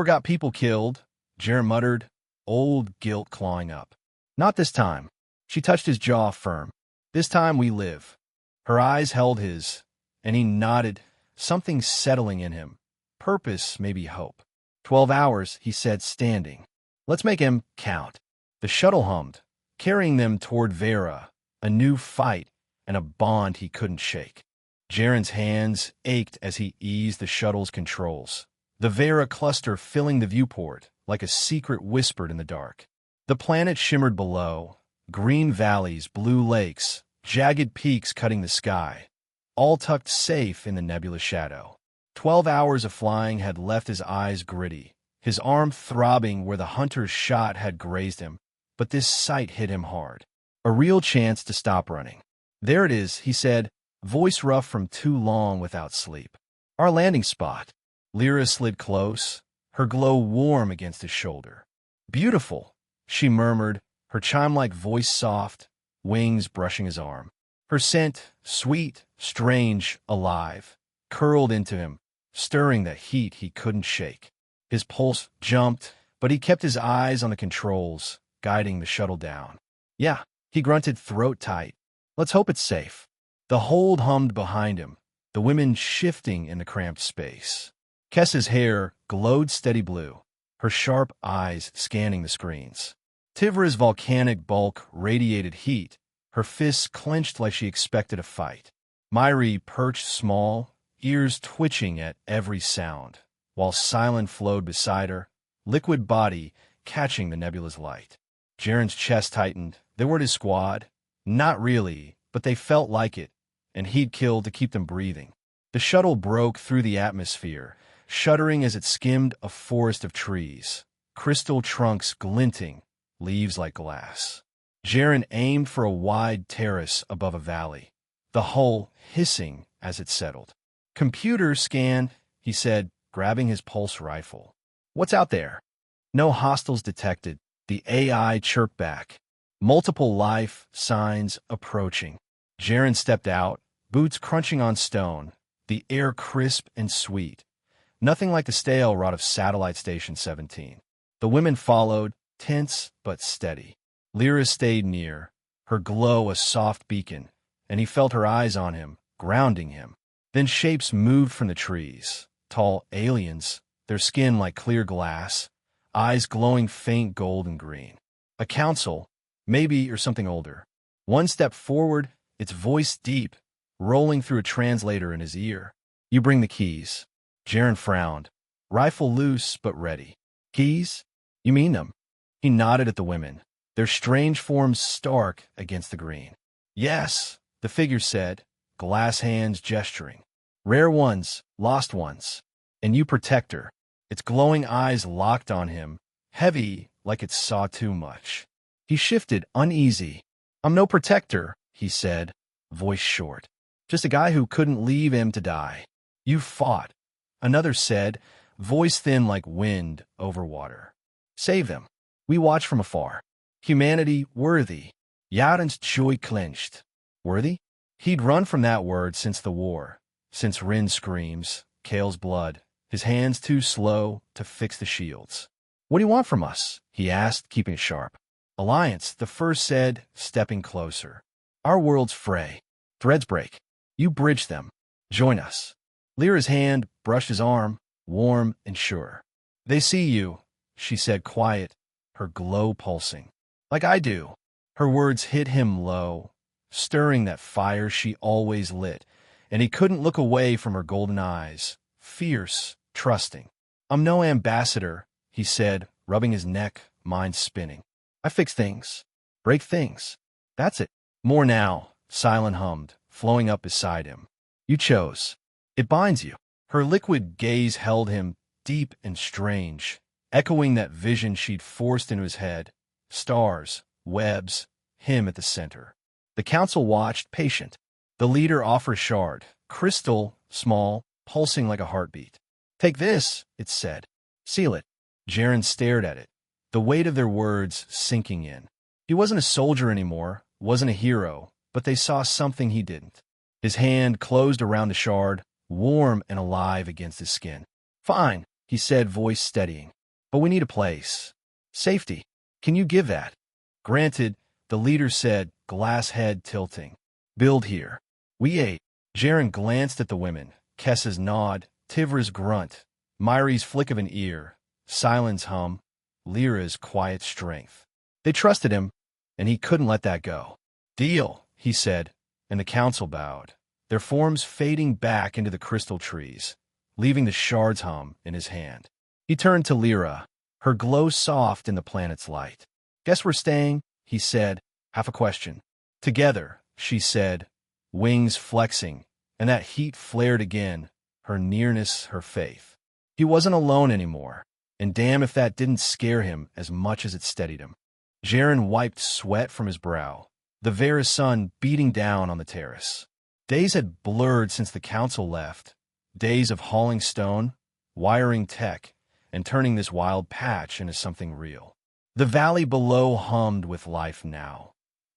got people killed, Jaren muttered, old guilt clawing up. Not this time. She touched his jaw firm. This time we live. Her eyes held his, and he nodded, something settling in him. Purpose, maybe hope. 12 hours, he said, standing. Let's make him count. The shuttle hummed, carrying them toward Vera, a new fight and a bond he couldn't shake. Jaren's hands ached as he eased the shuttle's controls, the Vera cluster filling the viewport like a secret whispered in the dark. The planet shimmered below, green valleys, blue lakes, jagged peaks cutting the sky, all tucked safe in the nebulous shadow. 12 hours of flying had left his eyes gritty, his arm throbbing where the hunter's shot had grazed him, but this sight hit him hard. A real chance to stop running. There it is, he said, voice rough from too long without sleep. Our landing spot. Lira slid close, her glow warm against his shoulder. Beautiful, she murmured, her chime-like voice soft, wings brushing his arm. Her scent, sweet, strange, alive, curled into him, stirring the heat he couldn't shake. His pulse jumped, but he kept his eyes on the controls, guiding the shuttle down. Yeah, he grunted, throat tight. Let's hope it's safe. The hold hummed behind him, the women shifting in the cramped space. Kessa's hair glowed steady blue, her sharp eyes scanning the screens. Tivra's volcanic bulk radiated heat, her fists clenched like she expected a fight. Mirae perched small, ears twitching at every sound, while Sylen flowed beside her, liquid body catching the nebula's light. Jaren's chest tightened. They weren't his squad. Not really, but they felt like it, and he'd killed to keep them breathing. The shuttle broke through the atmosphere, shuddering as it skimmed a forest of trees, crystal trunks glinting, leaves like glass. Jaren aimed for a wide terrace above a valley, the hull hissing as it settled. Computer scan, he said, grabbing his pulse rifle. What's out there? No hostiles detected, the AI chirped back. Multiple life signs approaching. Jaren stepped out, boots crunching on stone, the air crisp and sweet. Nothing like the stale rot of Satellite Station 17. The women followed, tense but steady. Lira stayed near, her glow a soft beacon, and he felt her eyes on him, grounding him. Then shapes moved from the trees, tall aliens, their skin like clear glass, eyes glowing faint gold and green. A council, maybe, or something older. One step forward, its voice deep, rolling through a translator in his ear. You bring the keys. Jaren frowned, rifle loose but ready. Keys? You mean them? He nodded at the women, their strange forms stark against the green. Yes, the figure said, glass hands gesturing. Rare ones, lost ones. And you protect her. Its glowing eyes locked on him, heavy like it saw too much. He shifted, uneasy. I'm no protector, he said, voice short. Just a guy who couldn't leave him to die. You fought. Another said, voice thin like wind over water. Save them. We watch from afar. Humanity worthy. Yaren's joy clenched. Worthy? He'd run from that word since the war, since Rin's screams, Kale's blood, his hands too slow to fix the shields. "What do you want from us?" he asked, keeping it sharp. "Alliance," the first said, stepping closer. "Our worlds fray. Threads break. You bridge them. Join us." Lira's hand brushed his arm, warm and sure. "They see you," she said, quiet, her glow pulsing. "Like I do." Her words hit him low, stirring that fire she always lit, and he couldn't look away from her golden eyes, fierce, trusting. "I'm no ambassador," he said, rubbing his neck, mind spinning. "I fix things. Break things. That's it." "More now," Sylen hummed, flowing up beside him. "You chose. It binds you." Her liquid gaze held him, deep and strange, echoing that vision she'd forced into his head. Stars, webs, him at the center. The council watched, patient. The leader offered a shard, crystal, small, pulsing like a heartbeat. "Take this," it said. "Seal it." Jaren stared at it, the weight of their words sinking in. He wasn't a soldier anymore, wasn't a hero, but they saw something he didn't. His hand closed around the shard, warm and alive against his skin. "Fine," he said, voice steadying. "But we need a place. Safety. Can you give that?" "Granted," the leader said, glass head tilting. "Build here." "We ate." Jaren glanced at the women, Kessa's nod, Tivra's grunt, Mirae's flick of an ear, Sylen's hum, Lira's quiet strength. They trusted him, and he couldn't let that go. "Deal," he said, and the council bowed, their forms fading back into the crystal trees, leaving the shard's hum in his hand. He turned to Lira, her glow soft in the planet's light. "Guess we're staying," he said, half a question. "Together," she said, wings flexing, and that heat flared again, her nearness, her faith. He wasn't alone anymore, and damn if that didn't scare him as much as it steadied him. Jaren wiped sweat from his brow, the Vera sun beating down on the terrace. Days had blurred since the council left, days of hauling stone, wiring tech, and turning this wild patch into something real. The valley below hummed with life now.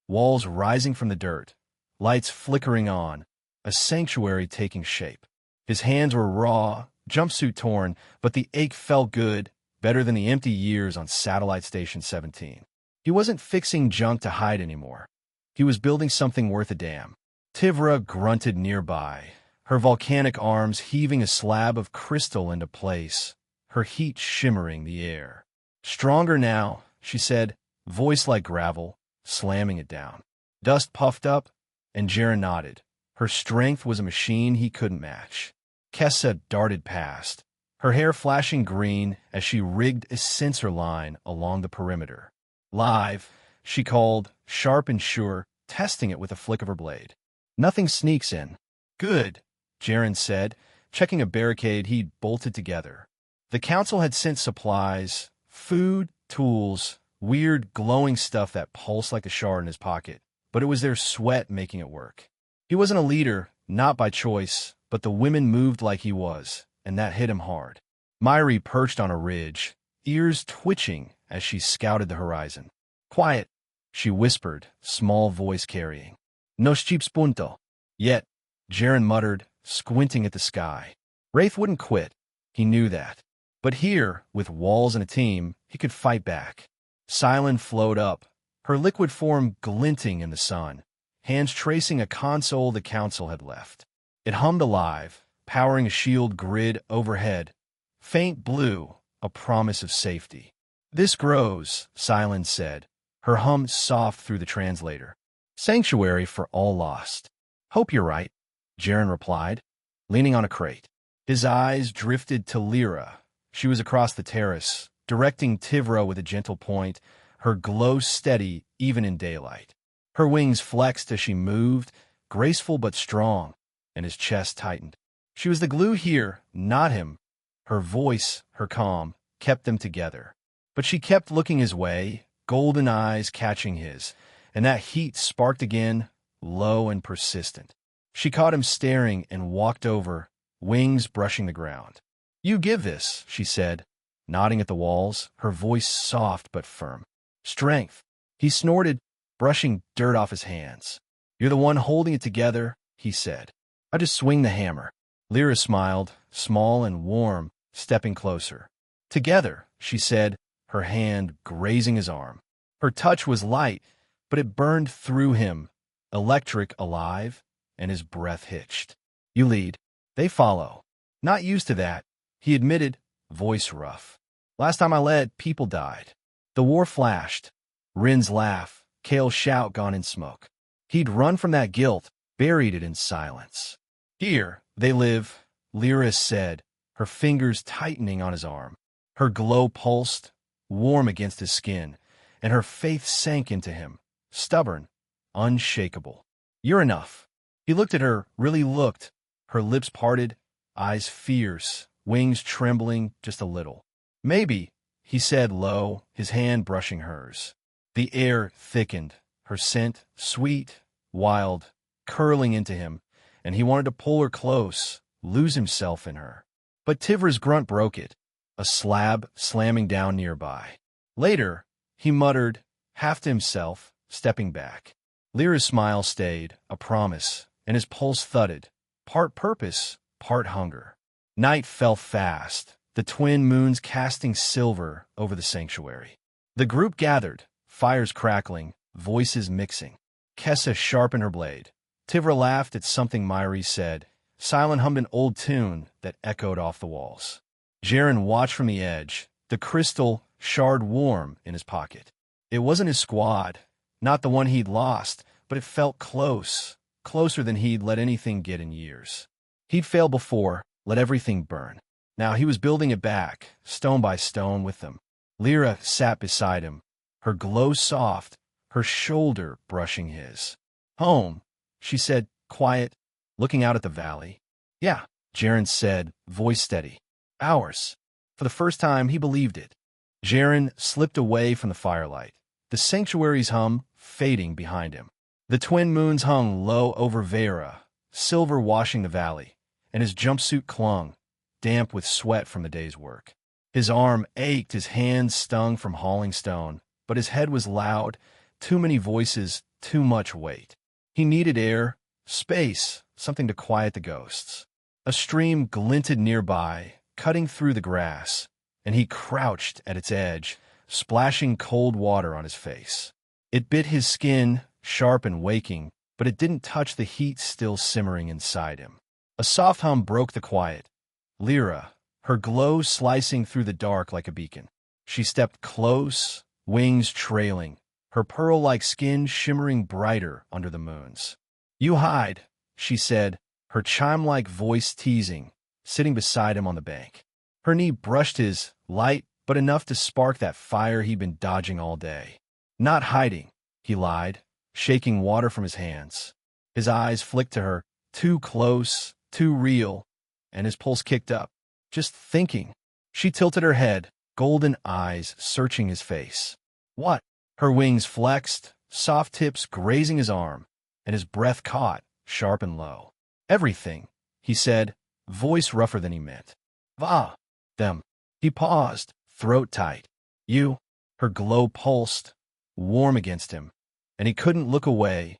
Walls rising from the dirt, lights flickering on, a sanctuary taking shape. His hands were raw, jumpsuit torn, but the ache felt good, better than the empty years on Satellite Station 17. He wasn't fixing junk to hide anymore. He was building something worth a damn. Tivra grunted nearby, her volcanic arms heaving a slab of crystal into place, her heat shimmering the air. "Stronger now," she said, voice like gravel, slamming it down. Dust puffed up, and Jaren nodded. Her strength was a machine he couldn't match. Kessa darted past, her hair flashing green as she rigged a sensor line along the perimeter. "Live," she called, sharp and sure, testing it with a flick of her blade. "Nothing sneaks in." "Good," Jaren said, checking a barricade he'd bolted together. The council had sent supplies, food, tools, weird glowing stuff that pulsed like the shard in his pocket, but it was their sweat making it work. He wasn't a leader, not by choice, but the women moved like he was, and that hit him hard. Mirae perched on a ridge, ears twitching as she scouted the horizon. "Quiet," she whispered, small voice carrying. "No sheep's punto." "Yet," Jaren muttered, squinting at the sky. Wraith wouldn't quit. He knew that. But here, with walls and a team, he could fight back. Sylen flowed up, her liquid form glinting in the sun, hands tracing a console the council had left. It hummed alive, powering a shield grid overhead. Faint blue, a promise of safety. "This grows," Sylen said, her hum soft through the translator. "Sanctuary for all lost." "Hope you're right," Jaren replied, leaning on a crate. His eyes drifted to Lira. She was across the terrace, directing Tivra with a gentle point, her glow steady even in daylight. Her wings flexed as she moved, graceful but strong, and his chest tightened. She was the glue here, not him. Her voice, her calm, kept them together. But she kept looking his way, golden eyes catching his, and that heat sparked again, low and persistent. She caught him staring and walked over, wings brushing the ground. "You give this," she said, nodding at the walls, her voice soft but firm. "Strength." He snorted, brushing dirt off his hands. "You're the one holding it together," he said. "I just swing the hammer." Lira smiled, small and warm, stepping closer. Together, she said, her hand grazing his arm. Her touch was light, but it burned through him, electric alive, and his breath hitched. You lead. They follow. Not used to that, he admitted, voice rough. Last time I led, people died. The war flashed. Rin's laugh, Kale's shout gone in smoke. He'd run from that guilt, buried it in silence. Here, they live, Lira said, her fingers tightening on his arm. Her glow pulsed, warm against his skin, and her faith sank into him, stubborn, unshakable. You're enough. He looked at her, really looked, her lips parted, eyes fierce, wings trembling just a little. Maybe, he said low, his hand brushing hers. The air thickened, her scent, sweet, wild, curling into him, and he wanted to pull her close, lose himself in her. But Tivra's grunt broke it, a slab slamming down nearby. Later, he muttered, half to himself, stepping back. Lyra's smile stayed, a promise, and his pulse thudded, part purpose, part hunger. Night fell fast, the twin moons casting silver over the sanctuary. The group gathered, fires crackling, voices mixing. Kessa sharpened her blade. Tivra laughed at something Mirae said. Sylen hummed an old tune that echoed off the walls. Jaren watched from the edge, the crystal shard warm in his pocket. It wasn't his squad, not the one he'd lost, but it felt close, closer than he'd let anything get in years. He'd failed before, let everything burn. Now he was building it back, stone by stone with them. Lira sat beside him, her glow soft, her shoulder brushing his. Home, she said, quiet, looking out at the valley. Yeah, Jaren said, voice steady. Ours. For the first time, he believed it. Jaren slipped away from the firelight, the sanctuary's hum fading behind him. The twin moons hung low over Vera, silver washing the valley, and his jumpsuit clung, damp with sweat from the day's work. His arm ached, his hands stung from hauling stone, but his head was loud, too many voices, too much weight. He needed air, space, something to quiet the ghosts. A stream glinted nearby, cutting through the grass, and he crouched at its edge, splashing cold water on his face. It bit his skin, sharp and waking, but it didn't touch the heat still simmering inside him. A soft hum broke the quiet. Lira, her glow slicing through the dark like a beacon. She stepped close, wings trailing, her pearl-like skin shimmering brighter under the moons. You hide, she said, her chime-like voice teasing, sitting beside him on the bank. Her knee brushed his, light, but enough to spark that fire he'd been dodging all day. Not hiding, he lied, shaking water from his hands. His eyes flicked to her, too close, too real, and his pulse kicked up. Just thinking. She tilted her head, golden eyes searching his face. What? Her wings flexed, soft tips grazing his arm, and his breath caught, sharp and low. Everything, he said, voice rougher than he meant. Va, them. He paused, throat tight. You, her glow pulsed, warm against him, and he couldn't look away,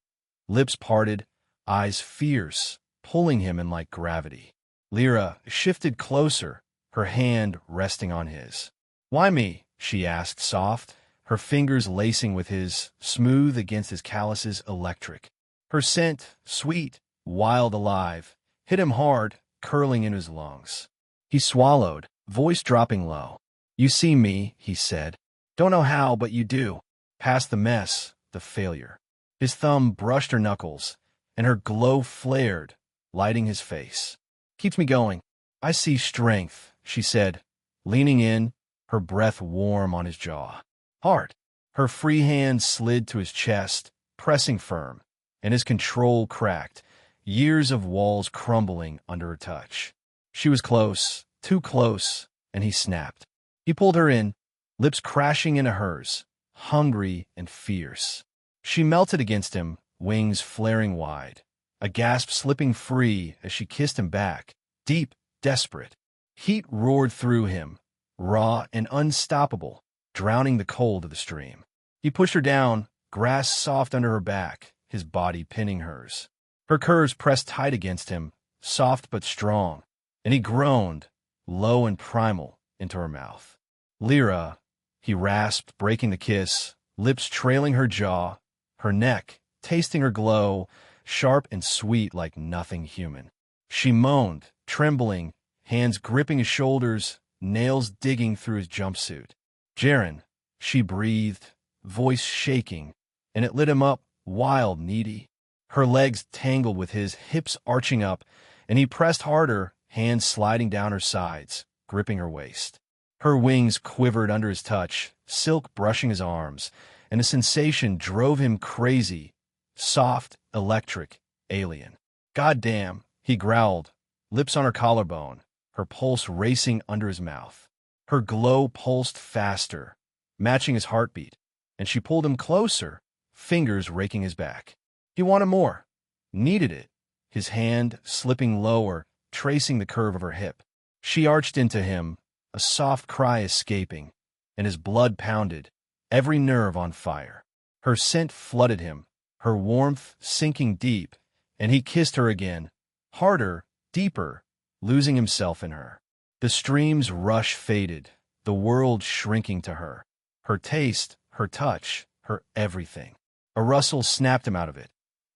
lips parted, eyes fierce, pulling him in like gravity. Lira shifted closer, her hand resting on his. Why me? She asked, soft, her fingers lacing with his, smooth against his calluses electric. Her scent, sweet, wild alive, hit him hard, curling in his lungs. He swallowed, voice dropping low. You see me, he said. Don't know how, but you do. Past the mess, the failure. His thumb brushed her knuckles, and her glow flared, lighting his face. Keeps me going. I see strength, she said, leaning in, her breath warm on his jaw. Heart. Her free hand slid to his chest, pressing firm, and his control cracked, years of walls crumbling under her touch. She was close, too close, and he snapped. He pulled her in, lips crashing into hers, hungry and fierce. She melted against him, wings flaring wide, a gasp slipping free as she kissed him back, deep, desperate. Heat roared through him, raw and unstoppable, drowning the cold of the stream. He pushed her down, grass soft under her back, his body pinning hers. Her curves pressed tight against him, soft but strong, and he groaned, low and primal, into her mouth. Lira, he rasped, breaking the kiss, lips trailing her jaw, her neck, tasting her glow, sharp and sweet like nothing human. She moaned, trembling, hands gripping his shoulders, nails digging through his jumpsuit. Jaren, she breathed, voice shaking, and it lit him up, wild, needy. Her legs tangled with his, hips arching up, and he pressed harder, hands sliding down her sides, gripping her waist. Her wings quivered under his touch, silk brushing his arms, and a sensation drove him crazy, soft, electric, alien. "Goddamn," he growled, lips on her collarbone, her pulse racing under his mouth. Her glow pulsed faster, matching his heartbeat, and she pulled him closer, fingers raking his back. He wanted more, needed it, his hand slipping lower, tracing the curve of her hip. She arched into him, a soft cry escaping, and his blood pounded, every nerve on fire. Her scent flooded him, her warmth sinking deep, and he kissed her again, harder, deeper, losing himself in her. The stream's rush faded, the world shrinking to her. Her taste, her touch, her everything. A rustle snapped him out of it.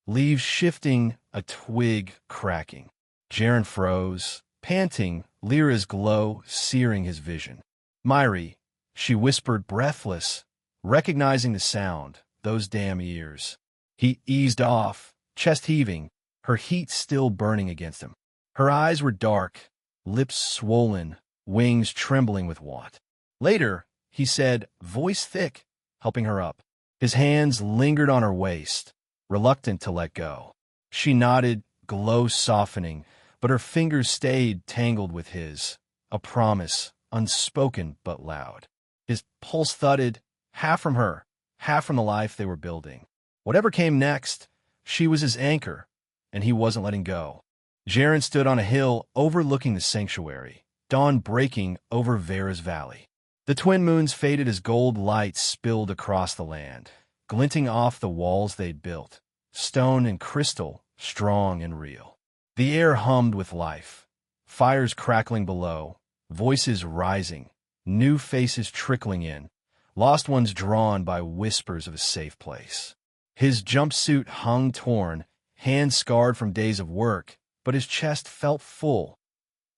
Leaves shifting, a twig cracking. Jaren froze, panting, Lira's glow searing his vision. "Mirae," she whispered, breathless, recognizing the sound, those damn ears. He eased off, chest heaving, her heat still burning against him. Her eyes were dark, lips swollen, wings trembling with want. "Later," he said, voice thick, helping her up. His hands lingered on her waist, reluctant to let go. She nodded, glow softening, but her fingers stayed tangled with his, a promise, unspoken but loud. His pulse thudded, half from her, half from the life they were building. Whatever came next, she was his anchor, and he wasn't letting go. Jaren stood on a hill overlooking the sanctuary, dawn breaking over Vera's valley. The twin moons faded as gold light spilled across the land, glinting off the walls they'd built, stone and crystal, strong and real. The air hummed with life, fires crackling below, voices rising, new faces trickling in, lost ones drawn by whispers of a safe place. His jumpsuit hung torn, hands scarred from days of work, but his chest felt full,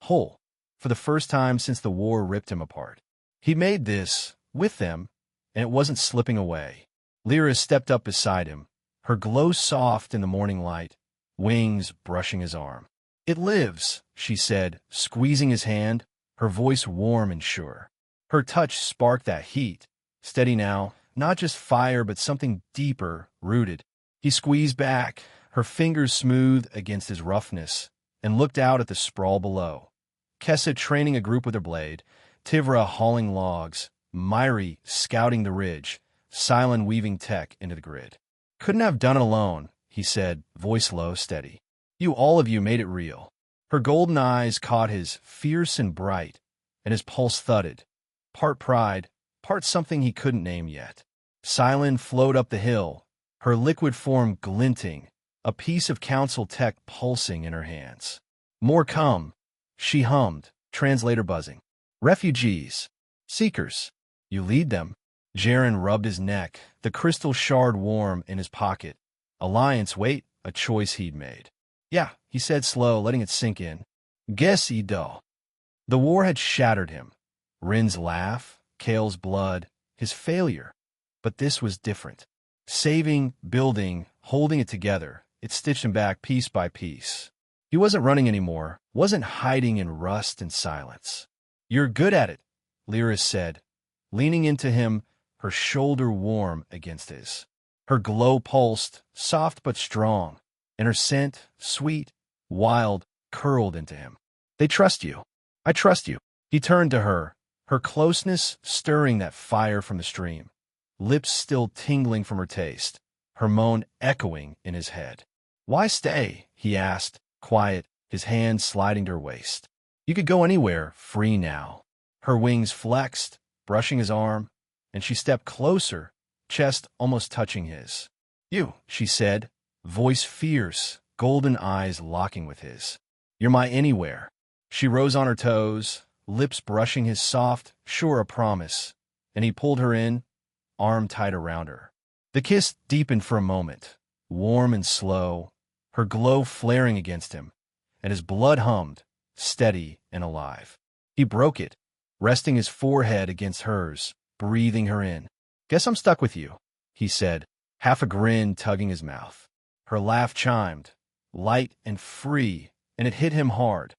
whole, for the first time since the war ripped him apart. He made this, with them, and it wasn't slipping away. Lira stepped up beside him, her glow soft in the morning light, wings brushing his arm. "It lives," she said, squeezing his hand, her voice warm and sure. Her touch sparked that heat, steady now, not just fire but something deeper, rooted. He squeezed back, her fingers smooth against his roughness, and looked out at the sprawl below. Kessa training a group with her blade, Tivra hauling logs, Mirae scouting the ridge, Sylen weaving tech into the grid. "Couldn't have done it alone," he said, voice low, steady. All of you made it real." Her golden eyes caught his, fierce and bright, and his pulse thudded, part pride, part something he couldn't name yet. Sylen flowed up the hill, her liquid form glinting, a piece of council tech pulsing in her hands. "More come," she hummed, translator buzzing. "Refugees. Seekers. You lead them." Jaren rubbed his neck, the crystal shard warm in his pocket. "Alliance, wait, a choice he'd made." "Yeah," he said slow, letting it sink in. "Guess he do." The war had shattered him. Rin's laugh, Kale's blood, his failure. But this was different. Saving, building, holding it together, it stitched him back piece by piece. He wasn't running anymore, wasn't hiding in rust and silence. "You're good at it," Lira said, leaning into him, her shoulder warm against his. Her glow pulsed, soft but strong, and her scent, sweet, wild, curled into him. "They trust you. I trust you." He turned to her, her closeness stirring that fire from the stream, lips still tingling from her taste, her moan echoing in his head. "Why stay?" he asked, quiet, his hand sliding to her waist. "You could go anywhere, free now." Her wings flexed, brushing his arm, and she stepped closer, chest almost touching his. "You," she said, voice fierce, golden eyes locking with his. "You're my anywhere." She rose on her toes, lips brushing his soft, sure a promise, and he pulled her in, arm tight around her. The kiss deepened for a moment, warm and slow, her glow flaring against him, and his blood hummed, steady and alive. He broke it, resting his forehead against hers, breathing her in. "Guess I'm stuck with you," he said, half a grin tugging his mouth. Her laugh chimed, light and free, and it hit him hard.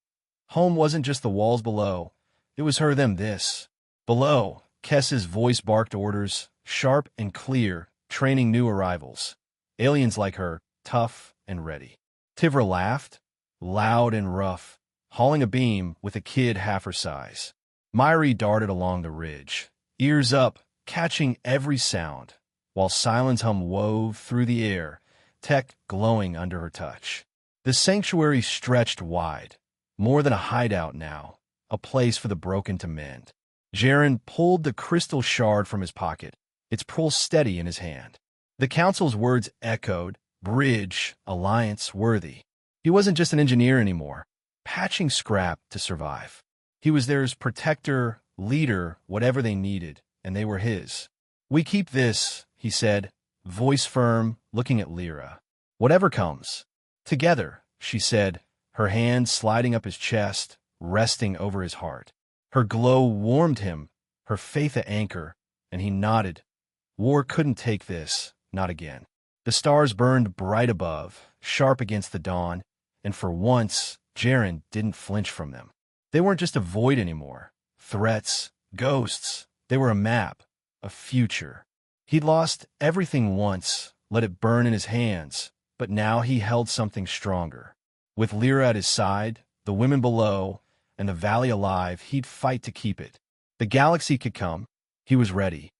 Home wasn't just the walls below. It was her, them, this. Below, Kessa's voice barked orders, sharp and clear, training new arrivals. Aliens like her, tough and ready. Tivra laughed, loud and rough, hauling a beam with a kid half her size. Mirae darted along the ridge, ears up, catching every sound, while Sylen's hum wove through the air, tech glowing under her touch. The sanctuary stretched wide, more than a hideout now, a place for the broken to mend. Jaren pulled the crystal shard from his pocket, its pull steady in his hand. The council's words echoed, bridge, alliance worthy. He wasn't just an engineer anymore, patching scrap to survive. He was theirs protector, leader, whatever they needed, and they were his. "We keep this," he said, voice firm, looking at Lira. "Whatever comes." "Together," she said, her hand sliding up his chest, resting over his heart. Her glow warmed him, her faith a anchor, and he nodded. War couldn't take this, not again. The stars burned bright above, sharp against the dawn, and for once, Jaren didn't flinch from them. They weren't just a void anymore. Threats, ghosts, they were a map, a future. He'd lost everything once, let it burn in his hands, but now he held something stronger. With Lira at his side, the women below, and the valley alive, he'd fight to keep it. The galaxy could come. He was ready.